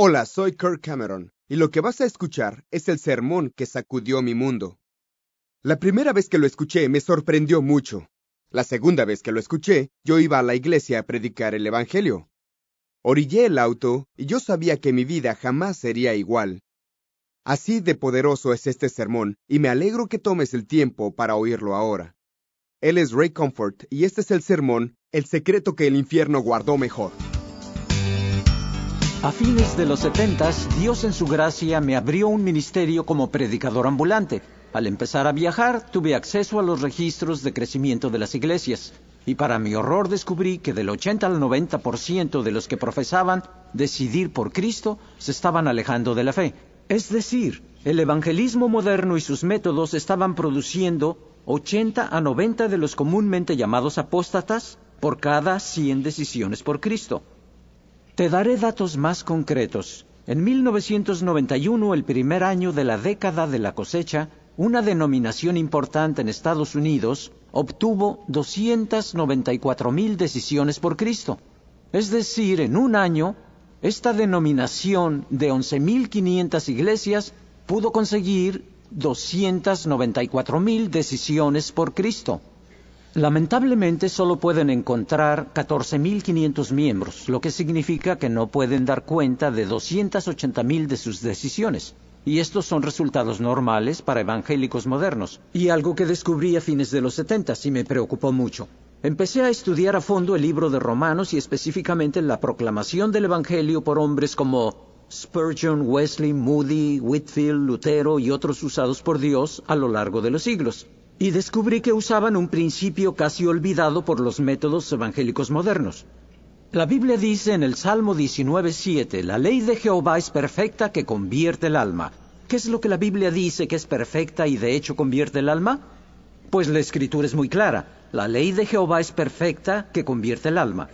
Hola, soy Kirk Cameron, y lo que vas a escuchar es el sermón que sacudió mi mundo. La primera vez que lo escuché me sorprendió mucho. La segunda vez que lo escuché, yo iba a la iglesia a predicar el Evangelio. Orillé el auto y yo sabía que mi vida jamás sería igual. Así de poderoso es este sermón, y me alegro que tomes el tiempo para oírlo ahora. Él es Ray Comfort, y este es el sermón, El secreto que el infierno guardó mejor. A fines de los 70, Dios en su gracia me abrió un ministerio como predicador ambulante. Al empezar a viajar, tuve acceso a los registros de crecimiento de las iglesias. Y para mi horror descubrí que del 80 al 90% de los que profesaban decidir por Cristo se estaban alejando de la fe. Es decir, el evangelismo moderno y sus métodos estaban produciendo 80 a 90 de los comúnmente llamados apóstatas por cada 100 decisiones por Cristo. Te daré datos más concretos. En 1991, el primer año de la década de la cosecha, una denominación importante en Estados Unidos obtuvo 294,000 decisiones por Cristo. Es decir, en un año, esta denominación de 11,500 iglesias pudo conseguir 294,000 decisiones por Cristo. Lamentablemente solo pueden encontrar 14,500 miembros, lo que significa que no pueden dar cuenta de 280,000 de sus decisiones. Y estos son resultados normales para evangélicos modernos. Y algo que descubrí a fines de los 70 y me preocupó mucho. Empecé a estudiar a fondo el libro de Romanos y específicamente la proclamación del evangelio por hombres como Spurgeon, Wesley, Moody, Whitefield, Lutero y otros usados por Dios a lo largo de los siglos. Y descubrí que usaban un principio casi olvidado por los métodos evangélicos modernos. La Biblia dice en el Salmo 19:7, la ley de Jehová es perfecta que convierte el alma. ¿Qué es lo que la Biblia dice que es perfecta y de hecho convierte el alma? Pues la Escritura es muy clara. La ley de Jehová es perfecta que convierte el alma.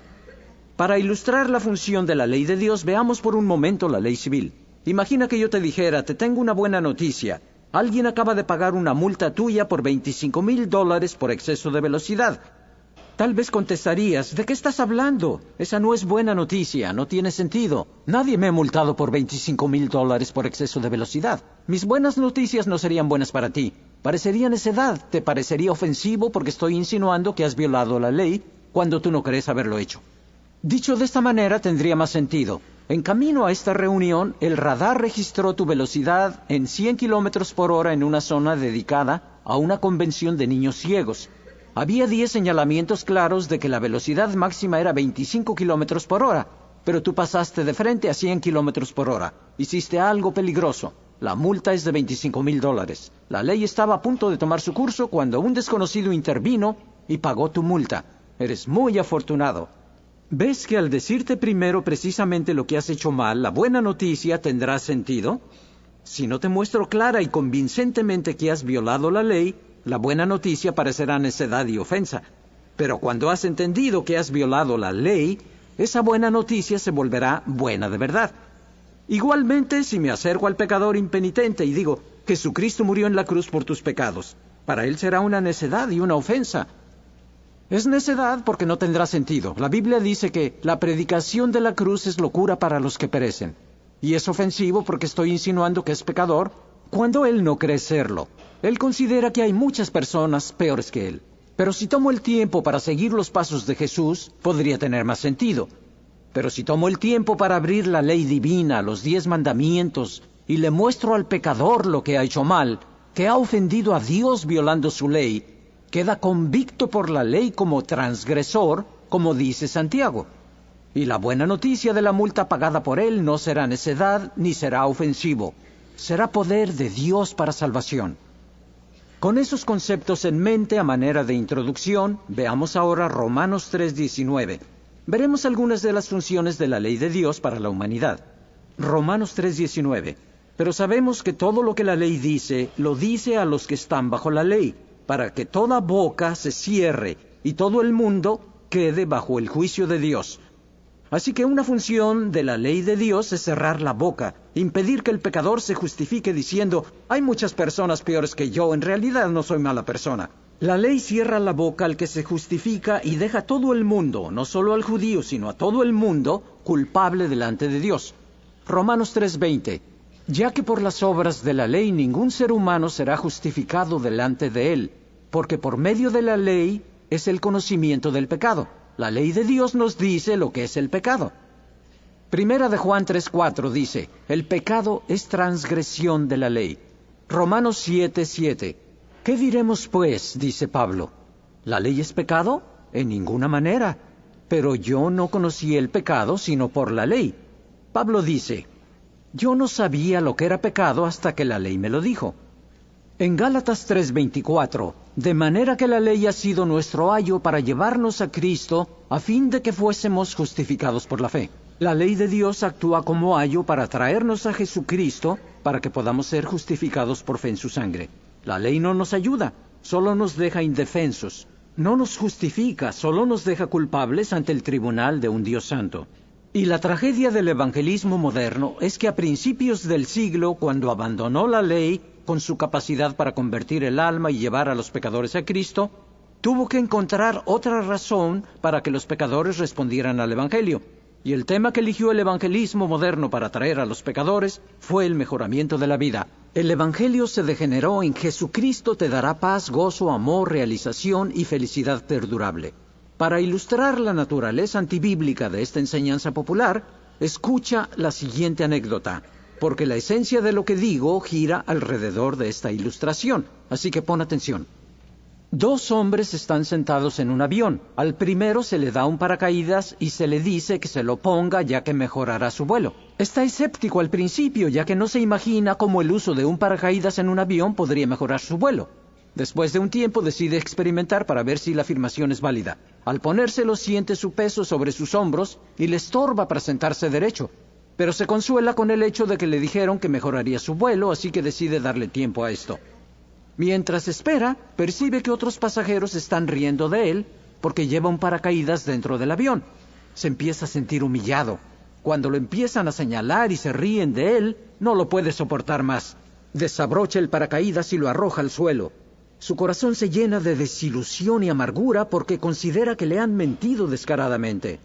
Para ilustrar la función de la ley de Dios, veamos por un momento la ley civil. Imagina que yo te dijera, te tengo una buena noticia. Alguien acaba de pagar una multa tuya por $25,000 por exceso de velocidad. Tal vez contestarías, ¿de qué estás hablando? Esa no es buena noticia, no tiene sentido. Nadie me ha multado por $25,000 por exceso de velocidad. Mis buenas noticias no serían buenas para ti. Parecería necedad, te parecería ofensivo porque estoy insinuando que has violado la ley cuando tú no crees haberlo hecho. Dicho de esta manera tendría más sentido. En camino a esta reunión, el radar registró tu velocidad en 100 kilómetros por hora en una zona dedicada a una convención de niños ciegos. Había 10 señalamientos claros de que la velocidad máxima era 25 kilómetros por hora, pero tú pasaste de frente a 100 kilómetros por hora. Hiciste algo peligroso. La multa es de $25,000. La ley estaba a punto de tomar su curso cuando un desconocido intervino y pagó tu multa. Eres muy afortunado. ¿Ves que al decirte primero precisamente lo que has hecho mal, la buena noticia tendrá sentido? Si no te muestro clara y convincentemente que has violado la ley, la buena noticia parecerá necedad y ofensa. Pero cuando has entendido que has violado la ley, esa buena noticia se volverá buena de verdad. Igualmente, si me acerco al pecador impenitente y digo, Jesucristo murió en la cruz por tus pecados, para él será una necedad y una ofensa. Es necedad porque no tendrá sentido. La Biblia dice que la predicación de la cruz es locura para los que perecen. Y es ofensivo porque estoy insinuando que es pecador cuando él no cree serlo. Él considera que hay muchas personas peores que él. Pero si tomo el tiempo para seguir los pasos de Jesús, podría tener más sentido. Pero si tomo el tiempo para abrir la ley divina, los 10 mandamientos, y le muestro al pecador lo que ha hecho mal, que ha ofendido a Dios violando su ley, queda convicto por la ley como transgresor, como dice Santiago. Y la buena noticia de la multa pagada por él no será necedad ni será ofensivo. Será poder de Dios para salvación. Con esos conceptos en mente a manera de introducción, veamos ahora Romanos 3:19. Veremos algunas de las funciones de la ley de Dios para la humanidad. Romanos 3:19. Pero sabemos que todo lo que la ley dice, lo dice a los que están bajo la ley, para que toda boca se cierre y todo el mundo quede bajo el juicio de Dios. Así que una función de la ley de Dios es cerrar la boca, impedir que el pecador se justifique diciendo, hay muchas personas peores que yo, en realidad no soy mala persona. La ley cierra la boca al que se justifica y deja a todo el mundo, no solo al judío, sino a todo el mundo, culpable delante de Dios. Romanos 3:20. Ya que por las obras de la ley ningún ser humano será justificado delante de él, porque por medio de la ley es el conocimiento del pecado. La ley de Dios nos dice lo que es el pecado. Primera de Juan 3:4 dice, el pecado es transgresión de la ley. Romanos 7:7. ¿Qué diremos pues? Dice Pablo. ¿La ley es pecado? En ninguna manera. Pero yo no conocí el pecado sino por la ley. Pablo dice, yo no sabía lo que era pecado hasta que la ley me lo dijo. En Gálatas 3:24, de manera que la ley ha sido nuestro ayo para llevarnos a Cristo, a fin de que fuésemos justificados por la fe. La ley de Dios actúa como ayo para traernos a Jesucristo, para que podamos ser justificados por fe en su sangre. La ley no nos ayuda, solo nos deja indefensos. No nos justifica, solo nos deja culpables ante el tribunal de un Dios santo. Y la tragedia del evangelismo moderno es que a principios del siglo, cuando abandonó la ley, con su capacidad para convertir el alma y llevar a los pecadores a Cristo, tuvo que encontrar otra razón para que los pecadores respondieran al Evangelio. Y el tema que eligió el evangelismo moderno para atraer a los pecadores fue el mejoramiento de la vida. El Evangelio se degeneró en Jesucristo te dará paz, gozo, amor, realización y felicidad perdurable. Para ilustrar la naturaleza antibíblica de esta enseñanza popular, escucha la siguiente anécdota, porque la esencia de lo que digo gira alrededor de esta ilustración. Así que pon atención. Dos hombres están sentados en un avión. Al primero se le da un paracaídas y se le dice que se lo ponga ya que mejorará su vuelo. Está escéptico al principio, ya que no se imagina cómo el uso de un paracaídas en un avión podría mejorar su vuelo. Después de un tiempo decide experimentar para ver si la afirmación es válida. Al ponérselo siente su peso sobre sus hombros y le estorba para sentarse derecho. Pero se consuela con el hecho de que le dijeron que mejoraría su vuelo, así que decide darle tiempo a esto. Mientras espera, percibe que otros pasajeros están riendo de él porque lleva un paracaídas dentro del avión. Se empieza a sentir humillado. Cuando lo empiezan a señalar y se ríen de él, no lo puede soportar más. Desabrocha el paracaídas y lo arroja al suelo. Su corazón se llena de desilusión y amargura porque considera que le han mentido descaradamente.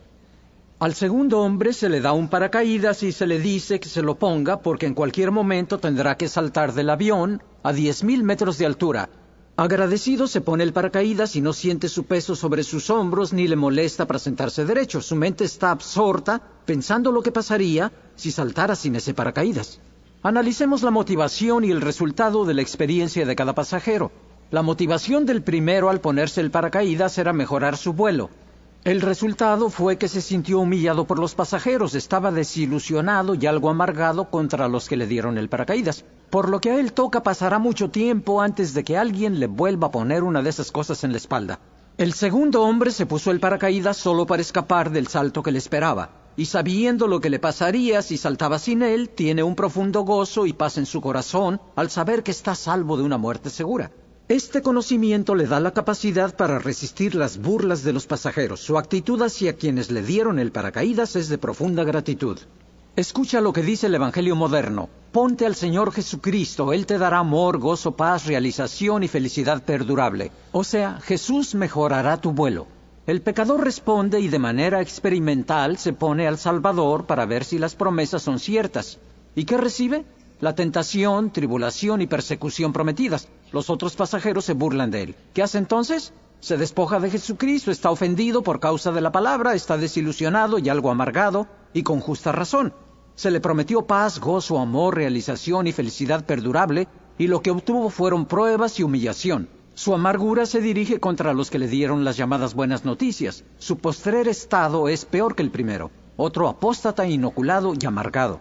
Al segundo hombre se le da un paracaídas y se le dice que se lo ponga porque en cualquier momento tendrá que saltar del avión a 10,000 metros de altura. Agradecido se pone el paracaídas y no siente su peso sobre sus hombros ni le molesta para sentarse derecho. Su mente está absorta pensando lo que pasaría si saltara sin ese paracaídas. Analicemos la motivación y el resultado de la experiencia de cada pasajero. La motivación del primero al ponerse el paracaídas era mejorar su vuelo. El resultado fue que se sintió humillado por los pasajeros, estaba desilusionado y algo amargado contra los que le dieron el paracaídas. Por lo que a él toca pasará mucho tiempo antes de que alguien le vuelva a poner una de esas cosas en la espalda. El segundo hombre se puso el paracaídas solo para escapar del salto que le esperaba. Y sabiendo lo que le pasaría si saltaba sin él, tiene un profundo gozo y paz en su corazón al saber que está a salvo de una muerte segura. Este conocimiento le da la capacidad para resistir las burlas de los pasajeros. Su actitud hacia quienes le dieron el paracaídas es de profunda gratitud. Escucha lo que dice el Evangelio moderno. Ponte al Señor Jesucristo, Él te dará amor, gozo, paz, realización y felicidad perdurable. O sea, Jesús mejorará tu vuelo. El pecador responde y de manera experimental se pone al Salvador para ver si las promesas son ciertas. ¿Y qué recibe? La tentación, tribulación y persecución prometidas. Los otros pasajeros se burlan de él. ¿Qué hace entonces? Se despoja de Jesucristo, está ofendido por causa de la palabra, está desilusionado y algo amargado, y con justa razón. Se le prometió paz, gozo, amor, realización y felicidad perdurable, y lo que obtuvo fueron pruebas y humillación. Su amargura se dirige contra los que le dieron las llamadas buenas noticias. Su postrer estado es peor que el primero, otro apóstata, inoculado y amargado.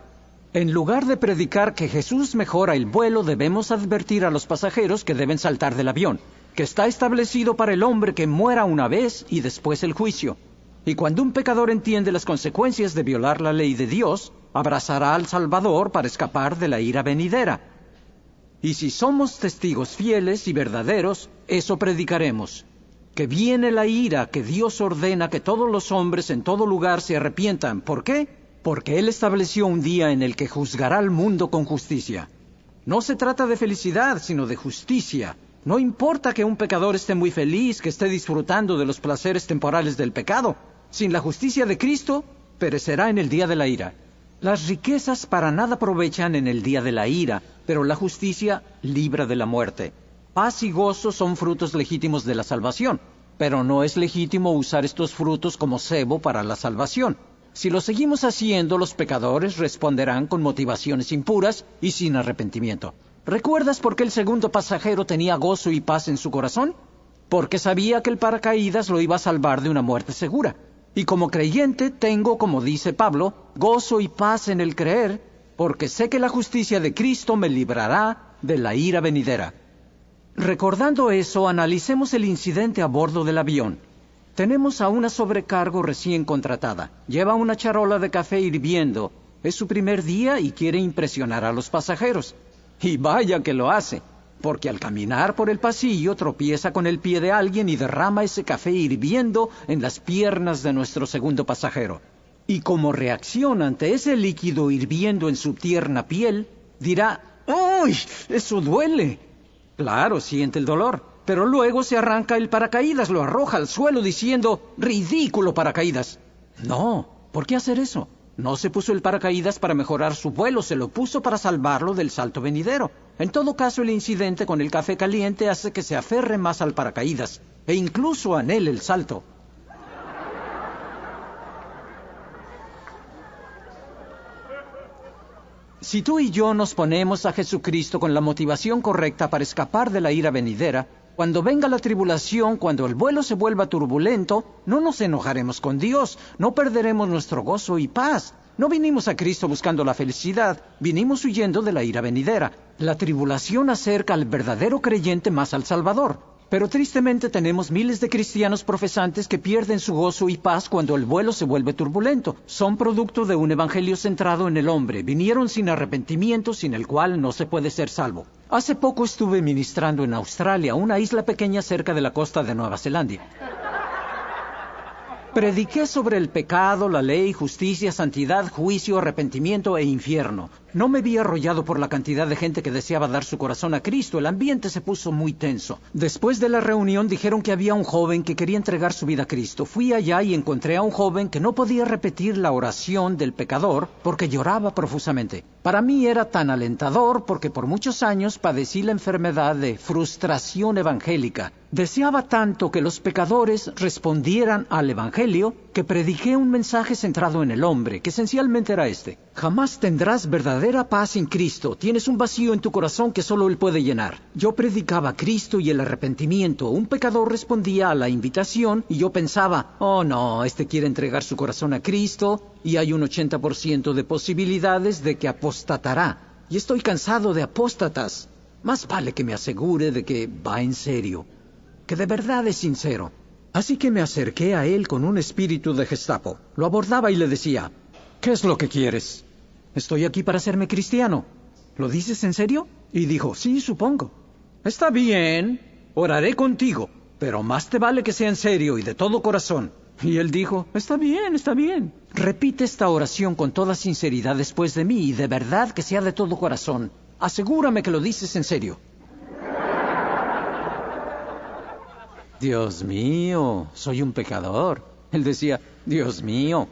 En lugar de predicar que Jesús mejora el vuelo, debemos advertir a los pasajeros que deben saltar del avión, que está establecido para el hombre que muera una vez y después el juicio. Y cuando un pecador entiende las consecuencias de violar la ley de Dios, abrazará al Salvador para escapar de la ira venidera. Y si somos testigos fieles y verdaderos, eso predicaremos, que viene la ira, que Dios ordena que todos los hombres en todo lugar se arrepientan. ¿Por qué? Porque Él estableció un día en el que juzgará al mundo con justicia. No se trata de felicidad, sino de justicia. No importa que un pecador esté muy feliz, que esté disfrutando de los placeres temporales del pecado. Sin la justicia de Cristo, perecerá en el día de la ira. Las riquezas para nada aprovechan en el día de la ira, pero la justicia libra de la muerte. Paz y gozo son frutos legítimos de la salvación, pero no es legítimo usar estos frutos como cebo para la salvación. Si lo seguimos haciendo, los pecadores responderán con motivaciones impuras y sin arrepentimiento. ¿Recuerdas por qué el segundo pasajero tenía gozo y paz en su corazón? Porque sabía que el paracaídas lo iba a salvar de una muerte segura. Y como creyente tengo, como dice Pablo, gozo y paz en el creer, porque sé que la justicia de Cristo me librará de la ira venidera. Recordando eso, analicemos el incidente a bordo del avión. Tenemos a una sobrecargo recién contratada. Lleva una charola de café hirviendo. Es su primer día y quiere impresionar a los pasajeros. Y vaya que lo hace, porque al caminar por el pasillo tropieza con el pie de alguien y derrama ese café hirviendo en las piernas de nuestro segundo pasajero. Y como reacción ante ese líquido hirviendo en su tierna piel, dirá: ¡Uy! ¡Eso duele! Claro, siente el dolor, pero luego se arranca el paracaídas, lo arroja al suelo diciendo: ¡ridículo paracaídas! No, ¿por qué hacer eso? No se puso el paracaídas para mejorar su vuelo, se lo puso para salvarlo del salto venidero. En todo caso, el incidente con el café caliente hace que se aferre más al paracaídas, e incluso anhele el salto. Si tú y yo nos ponemos a Jesucristo con la motivación correcta para escapar de la ira venidera, cuando venga la tribulación, cuando el vuelo se vuelva turbulento, no nos enojaremos con Dios, no perderemos nuestro gozo y paz. No vinimos a Cristo buscando la felicidad, vinimos huyendo de la ira venidera. La tribulación acerca al verdadero creyente más al Salvador. Pero tristemente tenemos miles de cristianos profesantes que pierden su gozo y paz cuando el vuelo se vuelve turbulento. Son producto de un evangelio centrado en el hombre. Vinieron sin arrepentimiento, sin el cual no se puede ser salvo. Hace poco estuve ministrando en Australia, una isla pequeña cerca de la costa de Nueva Zelanda. Prediqué sobre el pecado, la ley, justicia, santidad, juicio, arrepentimiento e infierno. No me vi arrollado por la cantidad de gente que deseaba dar su corazón a Cristo. El ambiente se puso muy tenso. Después de la reunión dijeron que había un joven que quería entregar su vida a Cristo. Fui allá y encontré a un joven que no podía repetir la oración del pecador porque lloraba profusamente. Para mí era tan alentador porque por muchos años padecí la enfermedad de frustración evangélica. Deseaba tanto que los pecadores respondieran al Evangelio que prediqué un mensaje centrado en el hombre, que esencialmente era este: jamás tendrás verdadera paz en Cristo, tienes un vacío en tu corazón que solo Él puede llenar. Yo predicaba Cristo y el arrepentimiento. Un pecador respondía a la invitación y yo pensaba: oh no, este quiere entregar su corazón a Cristo y hay un 80% de posibilidades de que apostatará. Y estoy cansado de apóstatas. Más vale que me asegure de que va en serio, que de verdad es sincero. Así que me acerqué a él con un espíritu de Gestapo. Lo abordaba y le decía: ¿qué es lo que quieres? Estoy aquí para hacerme cristiano. ¿Lo dices en serio? Y dijo: sí, supongo. Está bien, oraré contigo, pero más te vale que sea en serio y de todo corazón. Y él dijo: está bien, está bien. Repite esta oración con toda sinceridad después de mí y de verdad que sea de todo corazón. Asegúrame que lo dices en serio. Dios mío, soy un pecador. Él decía: Dios mío,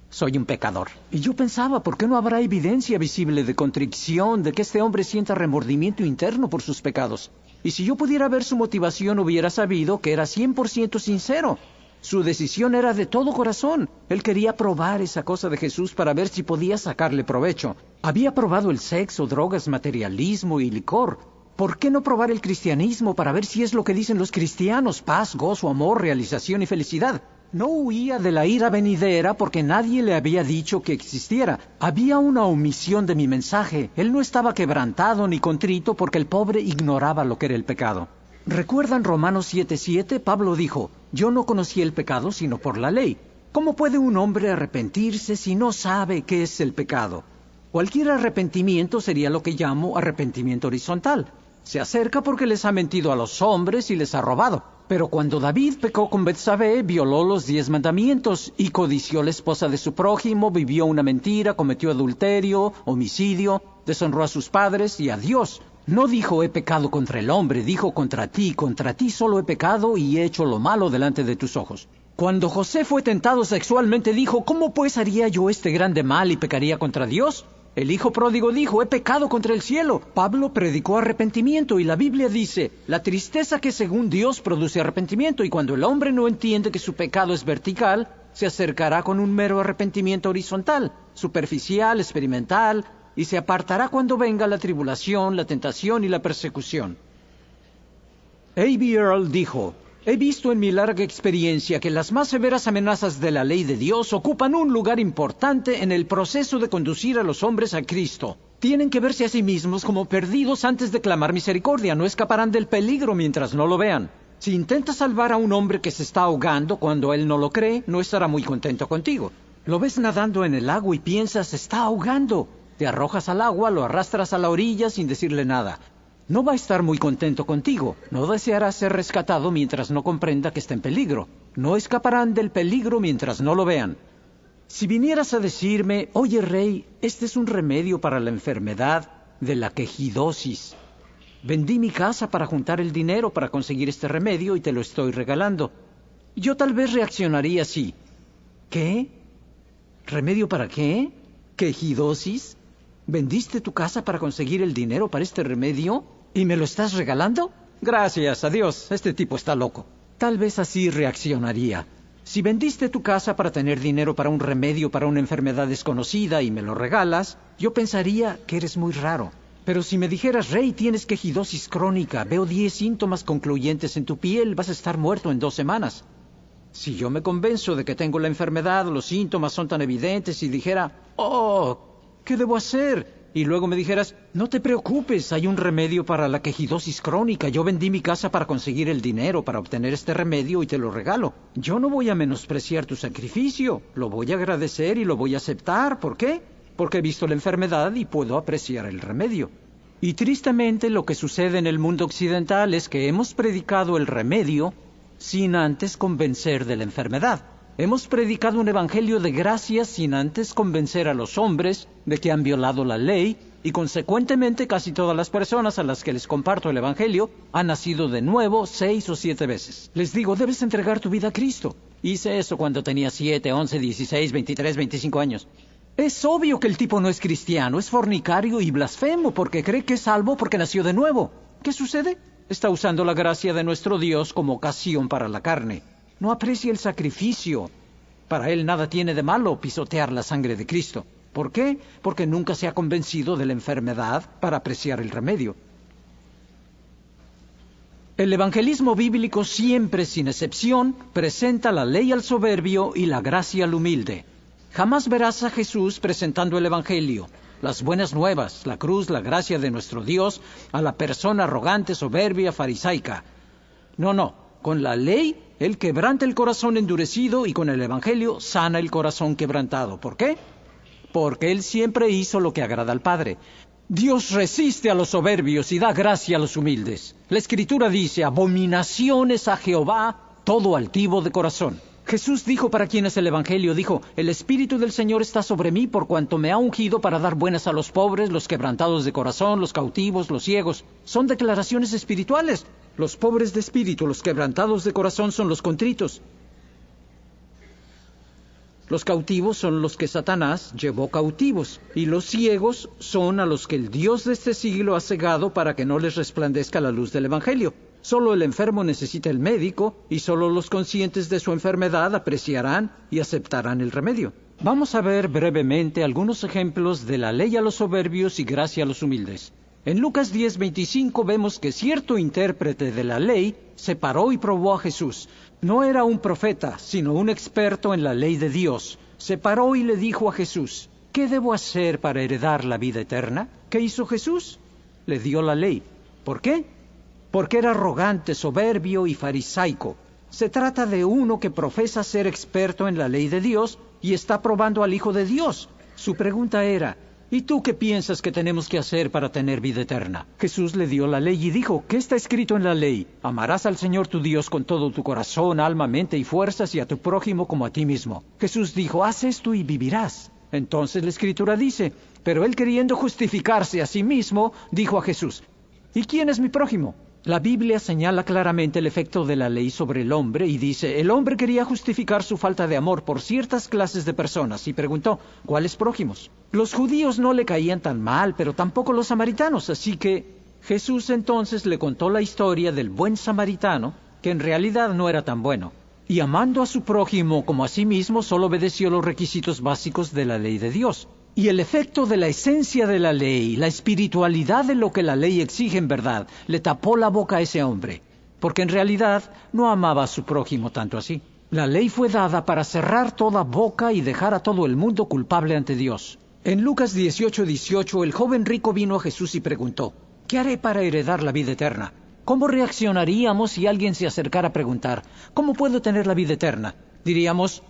soy un pecador. Y yo pensaba: ¿por qué no habrá evidencia visible de contrición, de que este hombre sienta remordimiento interno por sus pecados? Y si yo pudiera ver su motivación, hubiera sabido que era 100% sincero. Su decisión era de todo corazón. Él quería probar esa cosa de Jesús para ver si podía sacarle provecho. Había probado el sexo, drogas, materialismo y licor. ¿Por qué no probar el cristianismo para ver si es lo que dicen los cristianos? Paz, gozo, amor, realización y felicidad. No huía de la ira venidera porque nadie le había dicho que existiera. Había una omisión de mi mensaje. Él no estaba quebrantado ni contrito porque el pobre ignoraba lo que era el pecado. ¿Recuerdan Romanos 7:7? Pablo dijo: yo no conocí el pecado sino por la ley. ¿Cómo puede un hombre arrepentirse si no sabe qué es el pecado? Cualquier arrepentimiento sería lo que llamo arrepentimiento horizontal. Se acerca porque les ha mentido a los hombres y les ha robado. Pero cuando David pecó con Betsabé, violó los 10 mandamientos y codició la esposa de su prójimo, vivió una mentira, cometió adulterio, homicidio, deshonró a sus padres y a Dios. No dijo: he pecado contra el hombre, dijo: contra ti solo he pecado y he hecho lo malo delante de tus ojos. Cuando José fue tentado sexualmente dijo, ¿cómo pues haría yo este grande mal y pecaría contra Dios? El hijo pródigo dijo, he pecado contra el cielo. Pablo predicó arrepentimiento y la Biblia dice, la tristeza que según Dios produce arrepentimiento, y cuando el hombre no entiende que su pecado es vertical, se acercará con un mero arrepentimiento horizontal, superficial, experimental, y se apartará cuando venga la tribulación, la tentación y la persecución. A.B. Earle dijo, he visto en mi larga experiencia que las más severas amenazas de la ley de Dios ocupan un lugar importante en el proceso de conducir a los hombres a Cristo. Tienen que verse a sí mismos como perdidos antes de clamar misericordia. No escaparán del peligro mientras no lo vean. Si intentas salvar a un hombre que se está ahogando cuando él no lo cree, no estará muy contento contigo. Lo ves nadando en el agua y piensas, se está ahogando. Te arrojas al agua, lo arrastras a la orilla sin decirle nada. No va a estar muy contento contigo. No deseará ser rescatado mientras no comprenda que está en peligro. No escaparán del peligro mientras no lo vean. Si vinieras a decirme, oye rey, este es un remedio para la enfermedad de la quejidosis. Vendí mi casa para juntar el dinero para conseguir este remedio y te lo estoy regalando. Yo tal vez reaccionaría así. ¿Qué? ¿Remedio para qué? ¿Quejidosis? ¿Vendiste tu casa para conseguir el dinero para este remedio? ¿Y me lo estás regalando? Gracias a Dios, este tipo está loco. Tal vez así reaccionaría. Si vendiste tu casa para tener dinero para un remedio para una enfermedad desconocida y me lo regalas, yo pensaría que eres muy raro. Pero si me dijeras, Rey, tienes quejidosis crónica, veo 10 síntomas concluyentes en tu piel, vas a estar muerto en 2 semanas. Si yo me convenzo de que tengo la enfermedad, los síntomas son tan evidentes y dijera, oh, ¿qué debo hacer? Y luego me dijeras, no te preocupes, hay un remedio para la quejidosis crónica. Yo vendí mi casa para conseguir el dinero para obtener este remedio y te lo regalo. Yo no voy a menospreciar tu sacrificio, lo voy a agradecer y lo voy a aceptar. ¿Por qué? Porque he visto la enfermedad y puedo apreciar el remedio. Y tristemente lo que sucede en el mundo occidental es que hemos predicado el remedio sin antes convencer de la enfermedad. Hemos predicado un evangelio de gracia sin antes convencer a los hombres de que han violado la ley y consecuentemente casi todas las personas a las que les comparto el evangelio han nacido de nuevo 6 o 7 veces. Les digo, debes entregar tu vida a Cristo. Hice eso cuando tenía 7, 11, 16, 23, 25 años. Es obvio que el tipo no es cristiano, es fornicario y blasfemo porque cree que es salvo porque nació de nuevo. ¿Qué sucede? Está usando la gracia de nuestro Dios como ocasión para la carne. No aprecia el sacrificio. Para él nada tiene de malo pisotear la sangre de Cristo. ¿Por qué? Porque nunca se ha convencido de la enfermedad para apreciar el remedio. El evangelismo bíblico siempre, sin excepción, presenta la ley al soberbio y la gracia al humilde. Jamás verás a Jesús presentando el evangelio, las buenas nuevas, la cruz, la gracia de nuestro Dios, a la persona arrogante, soberbia, farisaica. No. Con la ley, Él quebranta el corazón endurecido y con el evangelio sana el corazón quebrantado. ¿Por qué? Porque Él siempre hizo lo que agrada al Padre. Dios resiste a los soberbios y da gracia a los humildes. La Escritura dice, abominaciones a Jehová todo altivo de corazón. Jesús dijo para quienes el evangelio dijo, el Espíritu del Señor está sobre mí por cuanto me ha ungido para dar buenas a los pobres, los quebrantados de corazón, los cautivos, los ciegos. Son declaraciones espirituales. Los pobres de espíritu, los quebrantados de corazón son los contritos. Los cautivos son los que Satanás llevó cautivos, y los ciegos son a los que el Dios de este siglo ha cegado para que no les resplandezca la luz del evangelio. Solo el enfermo necesita el médico, y solo los conscientes de su enfermedad apreciarán y aceptarán el remedio. Vamos a ver brevemente algunos ejemplos de la ley a los soberbios y gracia a los humildes. En Lucas 10:25 vemos que cierto intérprete de la ley se paró y probó a Jesús. No era un profeta, sino un experto en la ley de Dios. Se paró y le dijo a Jesús, ¿qué debo hacer para heredar la vida eterna? ¿Qué hizo Jesús? Le dio la ley. ¿Por qué? Porque era arrogante, soberbio y farisaico. Se trata de uno que profesa ser experto en la ley de Dios y está probando al Hijo de Dios. Su pregunta era, ¿y tú qué piensas que tenemos que hacer para tener vida eterna? Jesús le dio la ley y dijo, ¿qué está escrito en la ley? Amarás al Señor tu Dios con todo tu corazón, alma, mente y fuerzas y a tu prójimo como a ti mismo. Jesús dijo, haz esto y vivirás. Entonces la Escritura dice, pero él queriendo justificarse a sí mismo, dijo a Jesús, ¿y quién es mi prójimo? La Biblia señala claramente el efecto de la ley sobre el hombre y dice, el hombre quería justificar su falta de amor por ciertas clases de personas y preguntó, ¿cuáles prójimos? Los judíos no le caían tan mal, pero tampoco los samaritanos, así que Jesús entonces le contó la historia del buen samaritano, que en realidad no era tan bueno. Y amando a su prójimo como a sí mismo, solo obedeció los requisitos básicos de la ley de Dios. Y el efecto de la esencia de la ley, la espiritualidad de lo que la ley exige en verdad, le tapó la boca a ese hombre, porque en realidad no amaba a su prójimo tanto así. La ley fue dada para cerrar toda boca y dejar a todo el mundo culpable ante Dios. En Lucas 18:18, el joven rico vino a Jesús y preguntó, ¿qué haré para heredar la vida eterna? ¿Cómo reaccionaríamos si alguien se acercara a preguntar, ¿cómo puedo tener la vida eterna? Diríamos,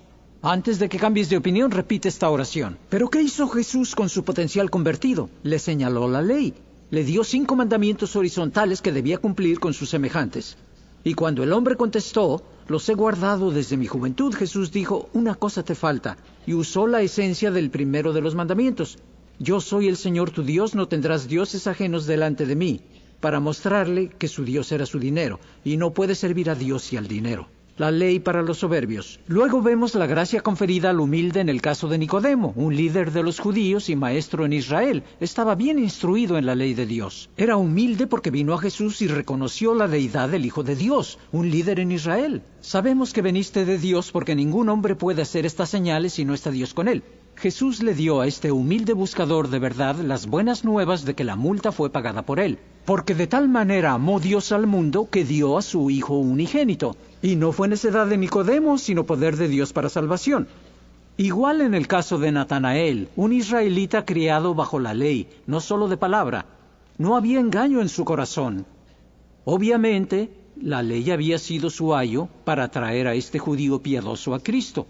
antes de que cambies de opinión, repite esta oración. ¿Pero qué hizo Jesús con su potencial convertido? Le señaló la ley. Le dio 5 mandamientos horizontales que debía cumplir con sus semejantes. Y cuando el hombre contestó, los he guardado desde mi juventud, Jesús dijo, una cosa te falta. Y usó la esencia del primero de los mandamientos. Yo soy el Señor tu Dios, no tendrás dioses ajenos delante de mí. Para mostrarle que su Dios era su dinero. Y no puede servir a Dios y al dinero. La ley para los soberbios. Luego vemos la gracia conferida al humilde en el caso de Nicodemo, un líder de los judíos y maestro en Israel. Estaba bien instruido en la ley de Dios. Era humilde porque vino a Jesús y reconoció la deidad del Hijo de Dios, un líder en Israel. Sabemos que veniste de Dios porque ningún hombre puede hacer estas señales si no está Dios con él. Jesús le dio a este humilde buscador de verdad las buenas nuevas de que la multa fue pagada por él. Porque de tal manera amó Dios al mundo que dio a su Hijo unigénito. Y no fue necedad de Nicodemo, sino poder de Dios para salvación. Igual en el caso de Natanael, un israelita criado bajo la ley, no solo de palabra. No había engaño en su corazón. Obviamente, la ley había sido su ayo para traer a este judío piadoso a Cristo.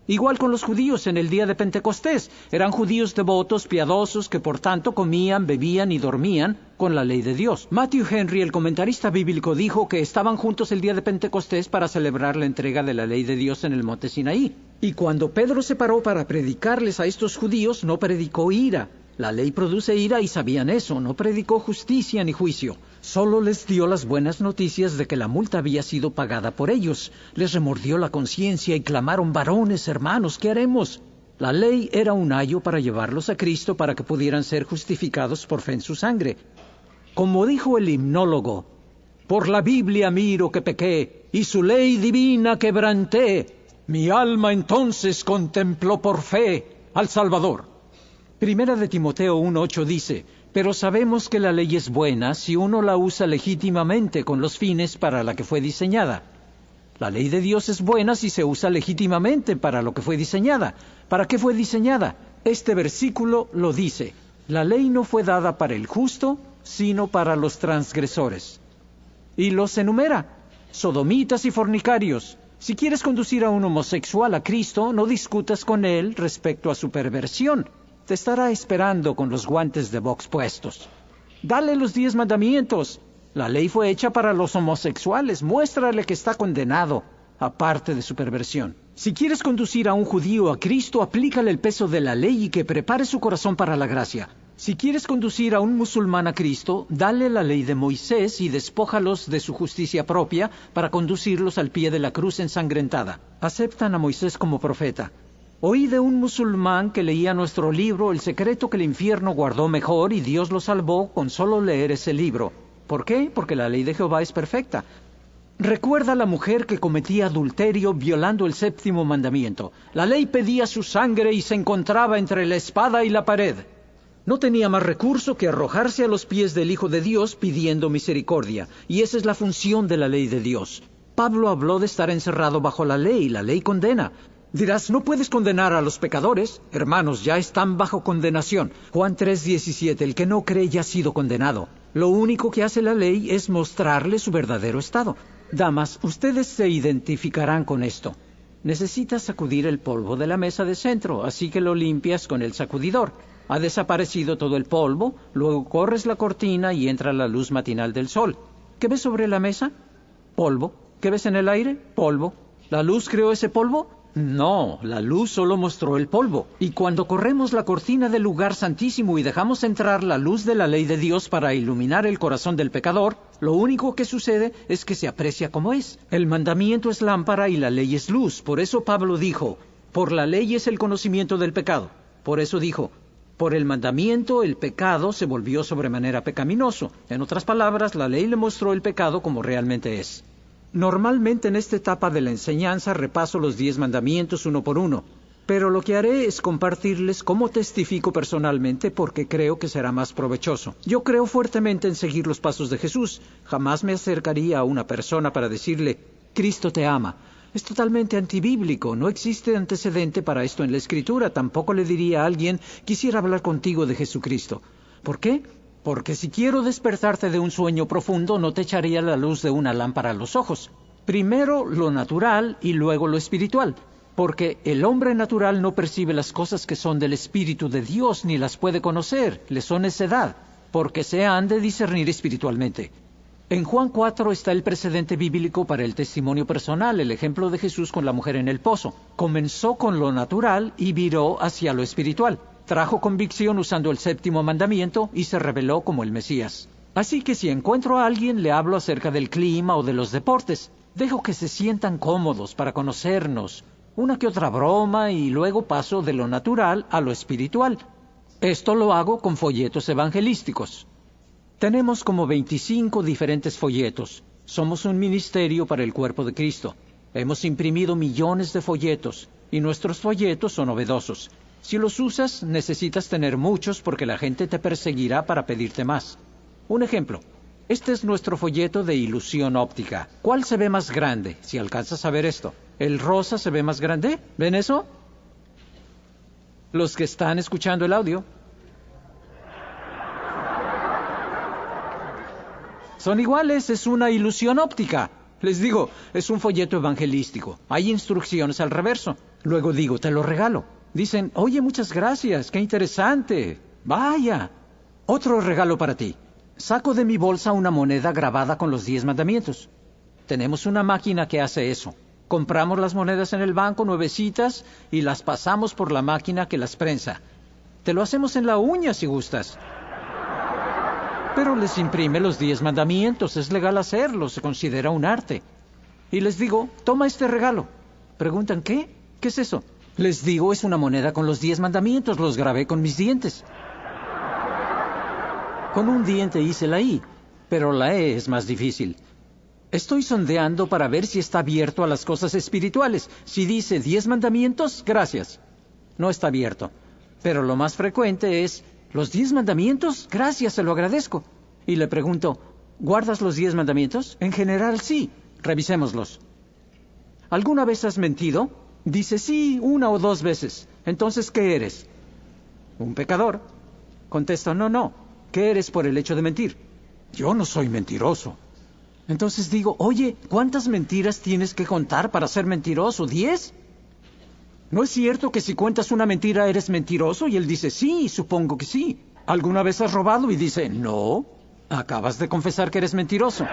Igual con los judíos en el día de Pentecostés. Eran judíos devotos, piadosos, que por tanto comían, bebían y dormían con la ley de Dios. Matthew Henry, el comentarista bíblico, dijo que estaban juntos el día de Pentecostés para celebrar la entrega de la ley de Dios en el monte Sinaí. Y cuando Pedro se paró para predicarles a estos judíos, no predicó ira. La ley produce ira y sabían eso. No predicó justicia ni juicio. Solo les dio las buenas noticias de que la multa había sido pagada por ellos. Les remordió la conciencia y clamaron, varones, hermanos, ¿qué haremos? La ley era un ayo para llevarlos a Cristo para que pudieran ser justificados por fe en su sangre. Como dijo el himnólogo, por la Biblia miro que pequé y su ley divina quebranté. Mi alma entonces contempló por fe al Salvador. Primera de Timoteo 1:8 dice, pero sabemos que la ley es buena si uno la usa legítimamente con los fines para la que fue diseñada. La ley de Dios es buena si se usa legítimamente para lo que fue diseñada. ¿Para qué fue diseñada? Este versículo lo dice. La ley no fue dada para el justo, sino para los transgresores. Y los enumera. Sodomitas y fornicarios. Si quieres conducir a un homosexual a Cristo, no discutas con él respecto a su perversión. Te estará esperando con los guantes de box puestos. Dale los 10 mandamientos. La ley fue hecha para los homosexuales. Muéstrale que está condenado, aparte de su perversión. Si quieres conducir a un judío a Cristo, aplícale el peso de la ley y que prepare su corazón para la gracia. Si quieres conducir a un musulmán a Cristo, dale la ley de Moisés y despójalos de su justicia propia para conducirlos al pie de la cruz ensangrentada. Aceptan a Moisés como profeta. Oí de un musulmán que leía nuestro libro El secreto que el infierno guardó mejor y Dios lo salvó con solo leer ese libro. ¿Por qué? Porque la ley de Jehová es perfecta. Recuerda a la mujer que cometía adulterio violando el 7º mandamiento. La ley pedía su sangre y se encontraba entre la espada y la pared. No tenía más recurso que arrojarse a los pies del Hijo de Dios pidiendo misericordia. Y esa es la función de la ley de Dios. Pablo habló de estar encerrado bajo la ley condena. Dirás, no puedes condenar a los pecadores. Hermanos, ya están bajo condenación. Juan 3:17, el que no cree ya ha sido condenado. Lo único que hace la ley es mostrarle su verdadero estado. Damas, ustedes se identificarán con esto. Necesitas sacudir el polvo de la mesa de centro, así que lo limpias con el sacudidor. Ha desaparecido todo el polvo, luego corres la cortina y entra la luz matinal del sol. ¿Qué ves sobre la mesa? Polvo. ¿Qué ves en el aire? Polvo. ¿La luz creó ese polvo? No, la luz solo mostró el polvo. Y cuando corremos la cortina del lugar santísimo y dejamos entrar la luz de la ley de Dios para iluminar el corazón del pecador, lo único que sucede es que se aprecia como es. El mandamiento es lámpara y la ley es luz. Por eso Pablo dijo, por la ley es el conocimiento del pecado. Por eso dijo, por el mandamiento el pecado se volvió sobremanera pecaminoso. En otras palabras, la ley le mostró el pecado como realmente es. Normalmente en esta etapa de la enseñanza repaso los 10 mandamientos uno por uno, pero lo que haré es compartirles cómo testifico personalmente porque creo que será más provechoso. Yo creo fuertemente en seguir los pasos de Jesús. Jamás me acercaría a una persona para decirle, Cristo te ama. Es totalmente antibíblico, no existe antecedente para esto en la Escritura. Tampoco le diría a alguien, quisiera hablar contigo de Jesucristo. ¿Por qué? Porque si quiero despertarte de un sueño profundo, no te echaría la luz de una lámpara a los ojos. Primero lo natural y luego lo espiritual. Porque el hombre natural no percibe las cosas que son del Espíritu de Dios, ni las puede conocer, le son necedad, porque se han de discernir espiritualmente. En Juan 4 está el precedente bíblico para el testimonio personal, el ejemplo de Jesús con la mujer en el pozo. Comenzó con lo natural y viró hacia lo espiritual. Trajo convicción usando el 7º mandamiento y se reveló como el Mesías. Así que si encuentro a alguien, le hablo acerca del clima o de los deportes. Dejo que se sientan cómodos para conocernos. Una que otra broma y luego paso de lo natural a lo espiritual. Esto lo hago con folletos evangelísticos. Tenemos como 25 diferentes folletos. Somos un ministerio para el cuerpo de Cristo. Hemos imprimido millones de folletos y nuestros folletos son novedosos. Si los usas, necesitas tener muchos porque la gente te perseguirá para pedirte más. Un ejemplo. Este es nuestro folleto de ilusión óptica. ¿Cuál se ve más grande? Si alcanzas a ver esto. ¿El rosa se ve más grande? ¿Ven eso? Los que están escuchando el audio. Son iguales, es una ilusión óptica. Les digo, es un folleto evangelístico. Hay instrucciones al reverso. Luego digo, te lo regalo. Dicen, oye, muchas gracias, qué interesante. Vaya, otro regalo para ti. Saco de mi bolsa una moneda grabada con los 10 mandamientos. Tenemos una máquina que hace eso. Compramos las monedas en el banco, nuevecitas, y las pasamos por la máquina que las prensa. Te lo hacemos en la uña si gustas. Pero les imprime los 10 mandamientos, es legal hacerlo, se considera un arte. Y les digo, toma este regalo. Preguntan, ¿qué? ¿Qué es eso? Les digo, es una moneda con los 10 mandamientos, los grabé con mis dientes. Con un diente hice la I, pero la E es más difícil. Estoy sondeando para ver si está abierto a las cosas espirituales. Si dice 10 mandamientos, gracias. No está abierto. Pero lo más frecuente es, ¿los 10 mandamientos? Gracias, se lo agradezco. Y le pregunto, ¿guardas los 10 mandamientos? En general, sí. Revisémoslos. ¿Alguna vez has mentido? Dice, sí, 1 o 2 veces. Entonces, ¿qué eres? ¿Un pecador? Contesto, no. ¿Qué eres por el hecho de mentir? Yo no soy mentiroso. Entonces digo, oye, ¿cuántas mentiras tienes que contar para ser mentiroso? ¿10? ¿No es cierto que si cuentas una mentira eres mentiroso? Y él dice, sí, supongo que sí. ¿Alguna vez has robado? Y dice, no. Acabas de confesar que eres mentiroso.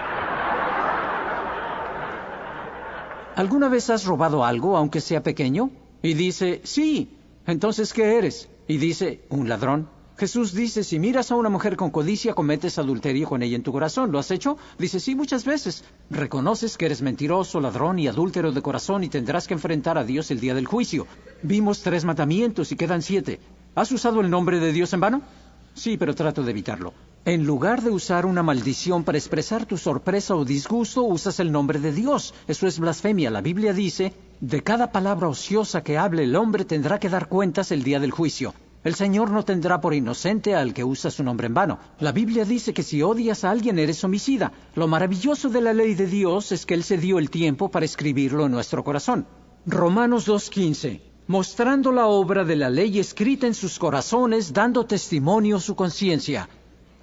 ¿Alguna vez has robado algo, aunque sea pequeño? Y dice, sí. Entonces, ¿qué eres? Y dice, un ladrón. Jesús dice, si miras a una mujer con codicia, cometes adulterio con ella en tu corazón. ¿Lo has hecho? Dice, sí, muchas veces. Reconoces que eres mentiroso, ladrón y adúltero de corazón y tendrás que enfrentar a Dios el día del juicio. Vimos 3 mandamientos y quedan 7. ¿Has usado el nombre de Dios en vano? Sí, pero trato de evitarlo. En lugar de usar una maldición para expresar tu sorpresa o disgusto, usas el nombre de Dios. Eso es blasfemia. La Biblia dice, de cada palabra ociosa que hable el hombre tendrá que dar cuentas el día del juicio. El Señor no tendrá por inocente al que usa su nombre en vano. La Biblia dice que si odias a alguien eres homicida. Lo maravilloso de la ley de Dios es que Él se dio el tiempo para escribirlo en nuestro corazón. Romanos 2:15. Mostrando la obra de la ley escrita en sus corazones, dando testimonio su conciencia.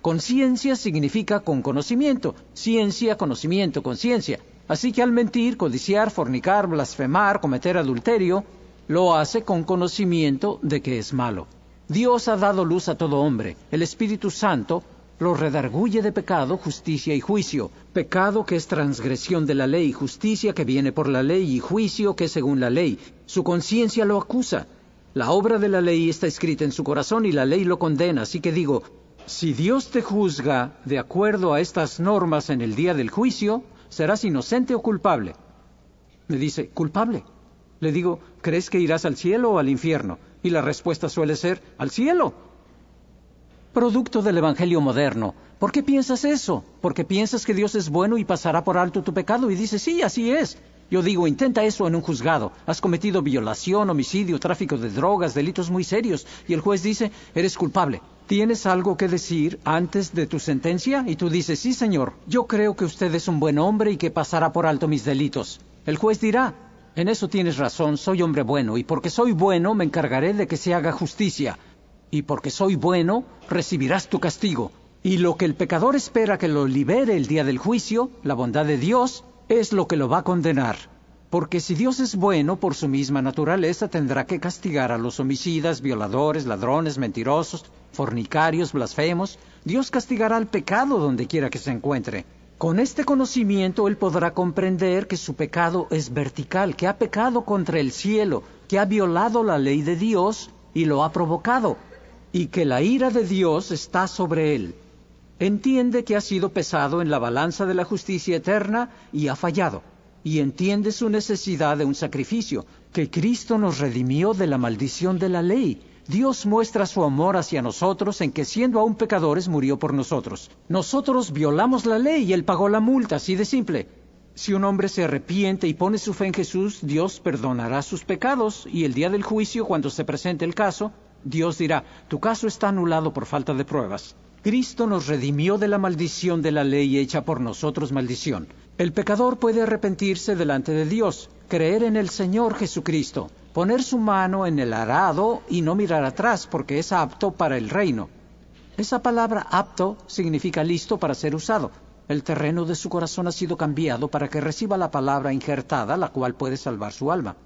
Conciencia significa con conocimiento. Ciencia, conocimiento, conciencia. Así que al mentir, codiciar, fornicar, blasfemar, cometer adulterio, lo hace con conocimiento de que es malo. Dios ha dado luz a todo hombre. El Espíritu Santo lo redarguye de pecado, justicia y juicio. Pecado que es transgresión de la ley, justicia que viene por la ley y juicio que es según la ley. Su conciencia lo acusa. La obra de la ley está escrita en su corazón y la ley lo condena. Así que digo, si Dios te juzga de acuerdo a estas normas en el día del juicio, serás inocente o culpable. Me dice, culpable. Le digo, ¿crees que irás al cielo o al infierno? Y la respuesta suele ser, al cielo. Producto del Evangelio moderno. ¿Por qué piensas eso? Porque piensas que Dios es bueno y pasará por alto tu pecado y dices, sí, así es. Yo digo, intenta eso en un juzgado. Has cometido violación, homicidio, tráfico de drogas, delitos muy serios. Y el juez dice, eres culpable. ¿Tienes algo que decir antes de tu sentencia? Y tú dices, sí, señor, yo creo que usted es un buen hombre y que pasará por alto mis delitos. El juez dirá, en eso tienes razón, soy hombre bueno, y porque soy bueno me encargaré de que se haga justicia. Y porque soy bueno, recibirás tu castigo. Y lo que el pecador espera que lo libere el día del juicio, la bondad de Dios, es lo que lo va a condenar. Porque si Dios es bueno, por su misma naturaleza tendrá que castigar a los homicidas, violadores, ladrones, mentirosos, fornicarios, blasfemos. Dios castigará al pecado donde quiera que se encuentre. Con este conocimiento él podrá comprender que su pecado es vertical, que ha pecado contra el cielo, que ha violado la ley de Dios y lo ha provocado, y que la ira de Dios está sobre él. Entiende que ha sido pesado en la balanza de la justicia eterna y ha fallado. Y entiende su necesidad de un sacrificio, que Cristo nos redimió de la maldición de la ley. Dios muestra su amor hacia nosotros en que siendo aún pecadores murió por nosotros. Nosotros violamos la ley y Él pagó la multa, así de simple. Si un hombre se arrepiente y pone su fe en Jesús, Dios perdonará sus pecados y el día del juicio, cuando se presente el caso, Dios dirá, tu caso está anulado por falta de pruebas. Cristo nos redimió de la maldición de la ley hecha por nosotros maldición. El pecador puede arrepentirse delante de Dios, creer en el Señor Jesucristo, poner su mano en el arado y no mirar atrás porque es apto para el reino. Esa palabra apto significa listo para ser usado. El terreno de su corazón ha sido cambiado para que reciba la palabra injertada, la cual puede salvar su alma.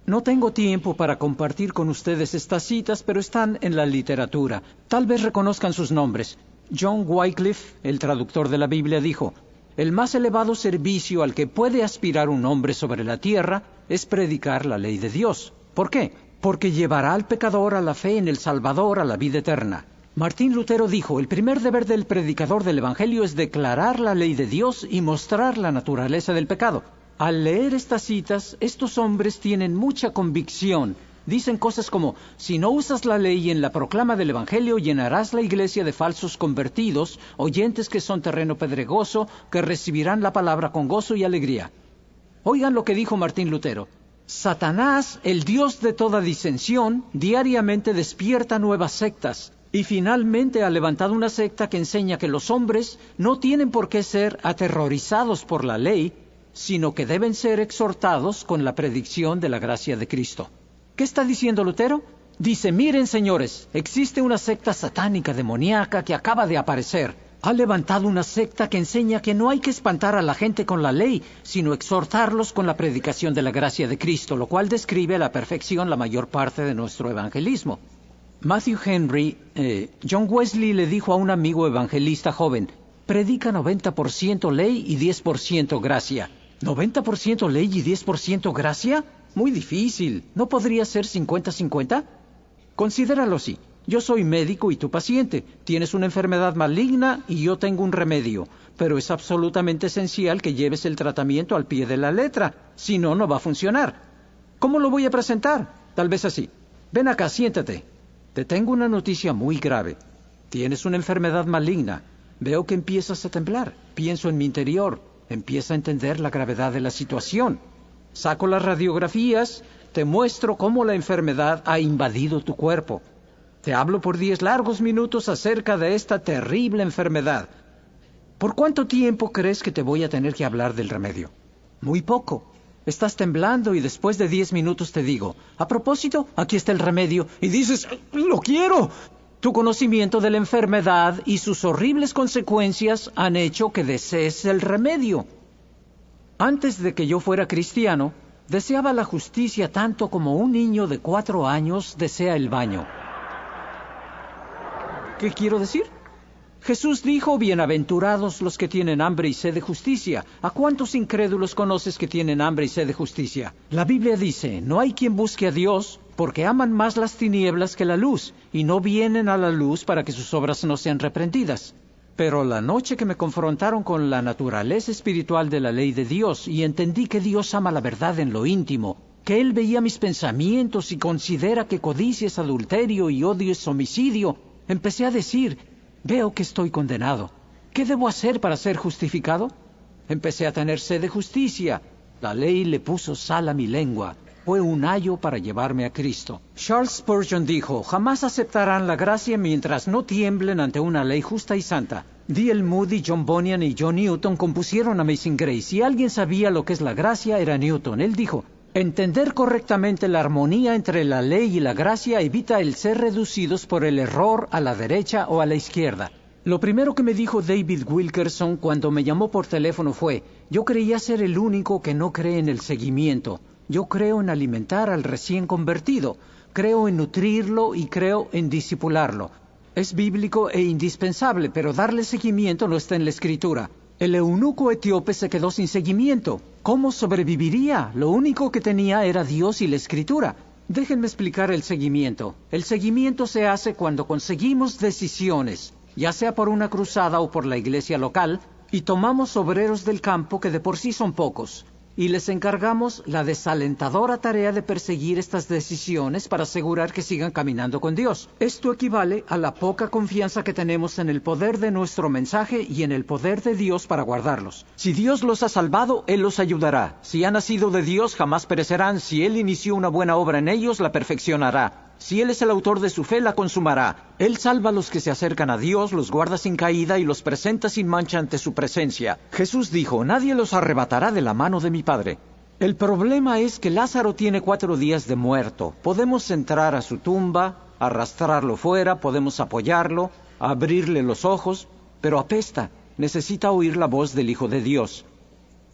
No tengo tiempo para compartir con ustedes estas citas, pero están en la literatura. Tal vez reconozcan sus nombres. John Wycliffe, el traductor de la Biblia, dijo, el más elevado servicio al que puede aspirar un hombre sobre la tierra es predicar la ley de Dios. ¿Por qué? Porque llevará al pecador a la fe en el Salvador, a la vida eterna. Martín Lutero dijo, el primer deber del predicador del Evangelio es declarar la ley de Dios y mostrar la naturaleza del pecado. Al leer estas citas, estos hombres tienen mucha convicción. Dicen cosas como, si no usas la ley en la proclama del Evangelio, llenarás la iglesia de falsos convertidos, oyentes que son terreno pedregoso, que recibirán la palabra con gozo y alegría. Oigan lo que dijo Martín Lutero. Satanás, el Dios de toda disensión, diariamente despierta nuevas sectas, y finalmente ha levantado una secta que enseña que los hombres no tienen por qué ser aterrorizados por la ley, sino que deben ser exhortados con la predicción de la gracia de Cristo. ¿Qué está diciendo Lutero? Dice, miren señores, existe una secta satánica demoníaca que acaba de aparecer. Ha levantado una secta que enseña que no hay que espantar a la gente con la ley, sino exhortarlos con la predicación de la gracia de Cristo, lo cual describe a la perfección la mayor parte de nuestro evangelismo. Matthew Henry, John Wesley le dijo a un amigo evangelista joven, predica 90% ley y 10% gracia. ¿90% ley y 10% gracia? Muy difícil. ¿No podría ser 50-50? Considéralo así. Yo soy médico y tú paciente. Tienes una enfermedad maligna y yo tengo un remedio. Pero es absolutamente esencial que lleves el tratamiento al pie de la letra. Si no, no va a funcionar. ¿Cómo lo voy a presentar? Tal vez así. Ven acá, siéntate. Te tengo una noticia muy grave. Tienes una enfermedad maligna. Veo que empiezas a temblar. Pienso en mi interior. Empieza a entender la gravedad de la situación. Saco las radiografías, te muestro cómo la enfermedad ha invadido tu cuerpo. Te hablo por 10 largos minutos acerca de esta terrible enfermedad. ¿Por cuánto tiempo crees que te voy a tener que hablar del remedio? Muy poco. Estás temblando y después de 10 minutos te digo, a propósito, aquí está el remedio. Y dices, ¡lo quiero! Tu conocimiento de la enfermedad y sus horribles consecuencias han hecho que desees el remedio. Antes de que yo fuera cristiano, deseaba la justicia tanto como un niño de 4 años desea el baño. ¿Qué quiero decir? Jesús dijo, bienaventurados los que tienen hambre y sed de justicia. ¿A cuántos incrédulos conoces que tienen hambre y sed de justicia? La Biblia dice, no hay quien busque a Dios, porque aman más las tinieblas que la luz, y no vienen a la luz para que sus obras no sean reprendidas. Pero la noche que me confrontaron con la naturaleza espiritual de la ley de Dios, y entendí que Dios ama la verdad en lo íntimo, que Él veía mis pensamientos y considera que codicia es adulterio y odio es homicidio, empecé a decir, veo que estoy condenado. ¿Qué debo hacer para ser justificado? Empecé a tener sed de justicia. La ley le puso sal a mi lengua. Fue un ayo para llevarme a Cristo. Charles Spurgeon dijo, jamás aceptarán la gracia mientras no tiemblen ante una ley justa y santa. D.L. Moody, John Bunyan y John Newton compusieron Amazing Grace. Si alguien sabía lo que es la gracia, era Newton. Él dijo, entender correctamente la armonía entre la ley y la gracia evita el ser reducidos por el error a la derecha o a la izquierda. Lo primero que me dijo David Wilkerson cuando me llamó por teléfono fue, yo creía ser el único que no cree en el seguimiento. Yo creo en alimentar al recién convertido, creo en nutrirlo y creo en discipularlo. Es bíblico e indispensable, pero darle seguimiento no está en la Escritura. El eunuco etíope se quedó sin seguimiento. ¿Cómo sobreviviría? Lo único que tenía era Dios y la Escritura. Déjenme explicar el seguimiento. El seguimiento se hace cuando conseguimos decisiones, ya sea por una cruzada o por la iglesia local, y tomamos obreros del campo que de por sí son pocos, y les encargamos la desalentadora tarea de perseguir estas decisiones para asegurar que sigan caminando con Dios. Esto equivale a la poca confianza que tenemos en el poder de nuestro mensaje y en el poder de Dios para guardarlos. Si Dios los ha salvado, Él los ayudará. Si han nacido de Dios, jamás perecerán. Si Él inició una buena obra en ellos, la perfeccionará. Si Él es el autor de su fe, la consumará. Él salva a los que se acercan a Dios, los guarda sin caída y los presenta sin mancha ante su presencia. Jesús dijo, nadie los arrebatará de la mano de mi Padre. El problema es que Lázaro tiene 4 días de muerto. Podemos entrar a su tumba, arrastrarlo fuera, podemos apoyarlo, abrirle los ojos, pero apesta. Necesita oír la voz del Hijo de Dios.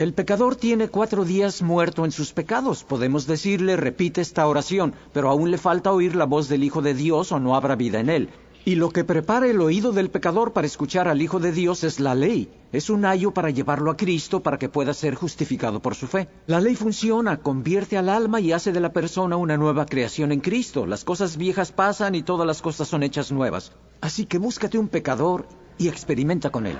El pecador tiene 4 días muerto en sus pecados. Podemos decirle, repite esta oración, pero aún le falta oír la voz del Hijo de Dios o no habrá vida en él. Y lo que prepara el oído del pecador para escuchar al Hijo de Dios es la ley. Es un ayo para llevarlo a Cristo para que pueda ser justificado por su fe. La ley funciona, convierte al alma y hace de la persona una nueva creación en Cristo. Las cosas viejas pasan y todas las cosas son hechas nuevas. Así que búscate un pecador y experimenta con él.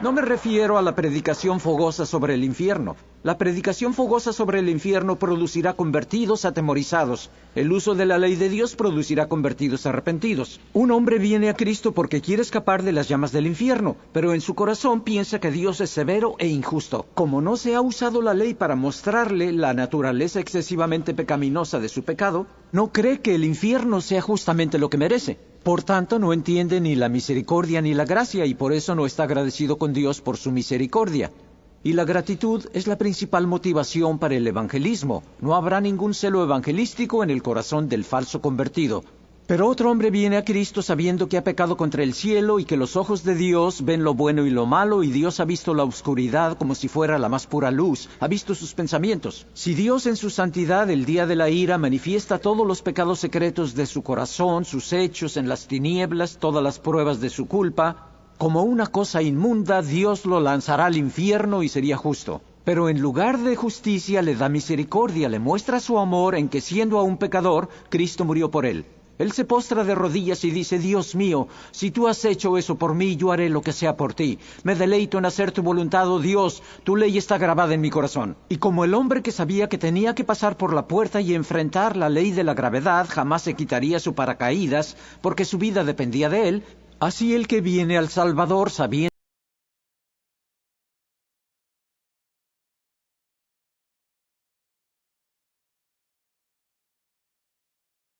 No me refiero a la predicación fogosa sobre el infierno. La predicación fogosa sobre el infierno producirá convertidos atemorizados. El uso de la ley de Dios producirá convertidos arrepentidos. Un hombre viene a Cristo porque quiere escapar de las llamas del infierno, pero en su corazón piensa que Dios es severo e injusto. Como no se ha usado la ley para mostrarle la naturaleza excesivamente pecaminosa de su pecado, no cree que el infierno sea justamente lo que merece. Por tanto, no entiende ni la misericordia ni la gracia y por eso no está agradecido con Dios por su misericordia. Y la gratitud es la principal motivación para el evangelismo. No habrá ningún celo evangelístico en el corazón del falso convertido. Pero otro hombre viene a Cristo sabiendo que ha pecado contra el cielo y que los ojos de Dios ven lo bueno y lo malo y Dios ha visto la oscuridad como si fuera la más pura luz, ha visto sus pensamientos. Si Dios en su santidad el día de la ira manifiesta todos los pecados secretos de su corazón, sus hechos en las tinieblas, todas las pruebas de su culpa, como una cosa inmunda, Dios lo lanzará al infierno y sería justo. Pero en lugar de justicia le da misericordia, le muestra su amor en que siendo aún pecador, Cristo murió por él. Él se postra de rodillas y dice, Dios mío, si tú has hecho eso por mí, yo haré lo que sea por ti. Me deleito en hacer tu voluntad, oh Dios, tu ley está grabada en mi corazón. Y como el hombre que sabía que tenía que pasar por la puerta y enfrentar la ley de la gravedad, jamás se quitaría su paracaídas, porque su vida dependía de él, así el que viene al Salvador sabiendo